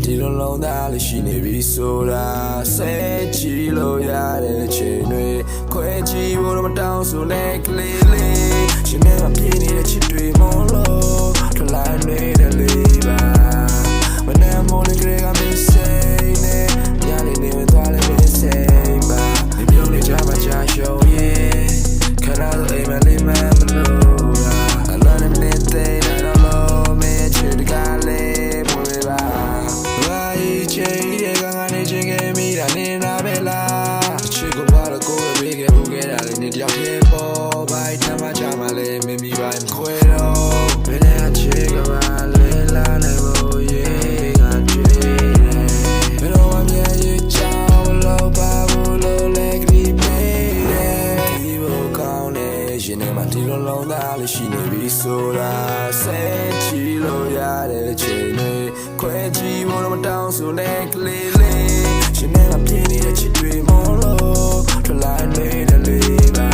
ဒီလိုလုံးသားလေးရှိနေပြီဆိုတာဆဲချီလို့ရတဲ့ချိန်တွေခွဲချီဖို့တော့မတောင်းဆိုနဲ့ကလေးလေးရှင်နဲ့မပြေနေတဲ့ချစ်တွေမလို့ထလာနေတဲ့လေးပါမနဲ့မိုးလေးကလေးကမင်းစိတ်နဲ့ညနေနေသွားလဲမင်းစိတ်ပါဒီမျိုးလေးချာမချာရှုံးရဲ့ခဏတော့အိမ်မလေးမမလို့အလုံးနဲ့နေတဲ့တော့မင်းချစ်တကားလေးမွေးပါချိန်ရဲ့ကငါနေချင်းခဲ့မိတာနေနာပဲလားအချစ်ကိုဘာလို့ကိုယ်ပဲခဲ့ဘူးခဲ့တာလေနေတယောက်ရဲ့ပေါ်ဘိုက်တမ်းမချမလဲမမီပိုင်းခွဲတော့ဘယ်နဲ့အချစ်ကမှလဲလာနိုင်ဖို့ရဲ့ငါတွေ့တယ်ဘယ်တော့မှမြင်ရချောင်းလို့ပါဘူးလို့လဲကြည့်ပေးတယ်ဒီဘောကောင်းနေရှင်နေမှဒီလိုလုံးသားလေးရှိနေပြီဆိုတာဆဲချီလို့ရတဲ့ချိန်တွေခွဲကြည့်ဖို့တော့မတောင်းဆိုနဲ့ကလေးလေးရှင်နဲ့မပြေနေတဲ့ချစ်တွေမလို့ထလာနေတဲ့လေးပါ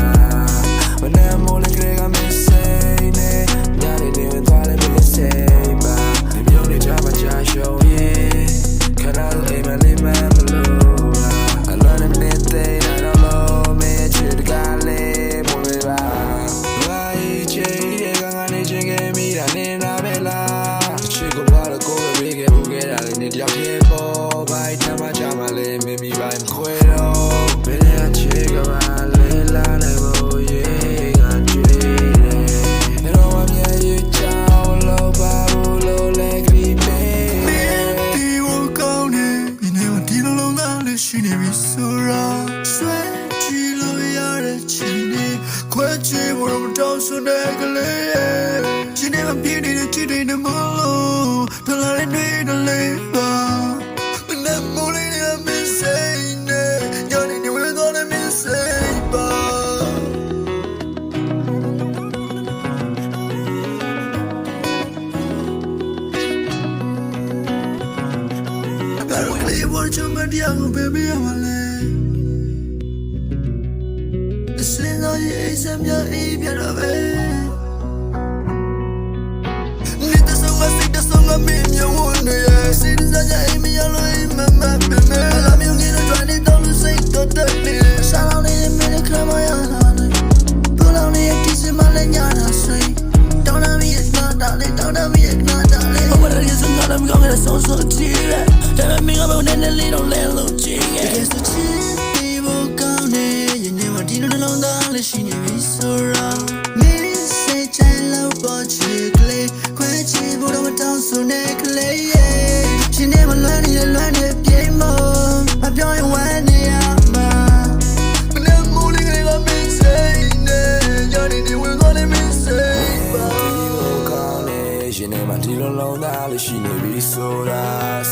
မနဲ့မိုးလေးကလေးကမင်းစိတ်နဲ့ညနေနေသွားလဲမင်းစိတ်ပါဒီမျိုးလေးချာမချာရှုံးရဲ့ခဏတော့အိမ်မလေးမမလို့အလုံးနဲ့နေတဲ့တော့မင်းချစ်တကားလေးမွေးပါဘာချင်းရဲ့ကငါနေချင်းခဲ့မိတာနေနာပဲလားချစ်ကိုဘာလို့ကိုယ်ပဲခဲ့ဘူးခဲ့တာလေနေတယောက်ရဲ့ပေါ်ဘိုက်တမ်းမချမလဲမမီပိုင်းခွဲတော့ဘယ်နဲ့ချစ်ကမှလဲလာနိုင်ဖို့ရဲ့ငါတွေ့တယ်ဘယ်တော့မှမြင်ရချောင်းလို့ပါဘူးလို့လဲကြည့်ပေးဒီဝကောင်းနေဒီနေ့မှဒီလိုလုံးသားလေးရှိနေပြီဆိုတာဆွဲကြည့်လို့ရတဲ့ချိန်တွေခွဲကြည့်ဖို့တော့တောင်းဆိုတဲ့ကလေးရှင်နဲ့မပြေနေတဲ့ချစ်တွေနဲ့မလို့ထလာနေတဲ့လေးပါမနဲ့မိုးလေးကမင်းစိတ်နဲ့ညနေနေဝင်သွားတဲ့မင်းစိတ်ပါကလေးဘောချမတရားကိုပေးပြရမလဲအစင်းသောရဲ့အစမ်းများအေးပြတော့ပဲမင်းမျိုးဝင်နေစိတ်စားကြအိမ်မရလို့အိမ်မမပဲမဲလာမျိုးကြီးတော့တွင်တော့လို့စိတ်တော့တက်နေစားလောင်းနေမင်းခမရလာတယ်ပူလောင်းနေဒီစမလည်းညာတာစိတ်တောင်းနာမီးနာတာလေတောင်းနာမီးနာတာလေဘာလို့ရစနာမကောင်းတဲ့ဆုံးဆုံးချီရဲဒါပေမဲ့မင်းကဘယ်နဲ့လေးတော့လဲလို့ချင်ရဲ့ဒီစချီဒီဘောကောင်းနေရင်နေမဒီလိုနှလုံးသားလေးရှိနေပြီဆိုတော့မင်းစိတ်ချလို့ပေါ်ချီကလေးခွဲချီဖို့တော့တောင်းဆိုနေကလေးရဲ့ရှင်နေမလွမ်းနေပြေးမမပြောရင်ဝမ်းနေရမှာမနဲ့မိုးလေးကလေးကမင်းစိတ်နဲ့ညနေနေဝင်သွားတယ်မင်းစိတ်ပါဒီလိုကောင်းနေရှင်နေမှဒီလိုလုံးသားလေးရှိနေပြီဆိုတာ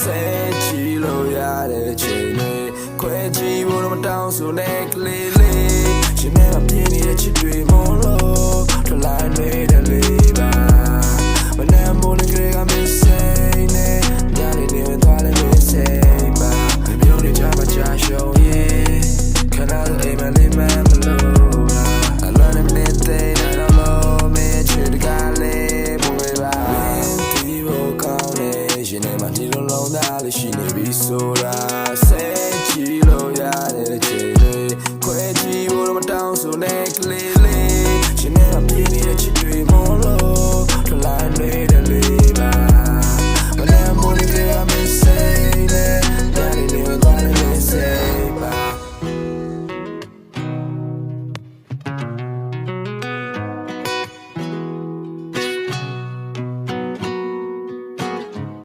ဆဲချီလို့ရတဲ့ချိန်တွေခွဲချီဖို့တော့မတောင်းဆိုနဲ့ကလေးလေးရှင်နဲ့မပြေနေတဲ့ချစ်တွေမလို့ထလာနေတဲ့လေးပါမနဲ့မိုးလေးကလေးကမင်းစိတ်နဲ့ညနေနေသွားလဲမင်းစိတ်ပါဒီမျိုးလေးချာမချာရှုံးရဲ့ခဏတော့အိမ်မလေးမမလို့အလုံးနဲ့နေတဲ့တော့မင်းချစ်တကားလေးမွေးပါဒီဘောကောင်းနေရှင်နဲ့မှဒီလိုလုံးသားလေးရှိနေပြီဆိုတာဆဲချီ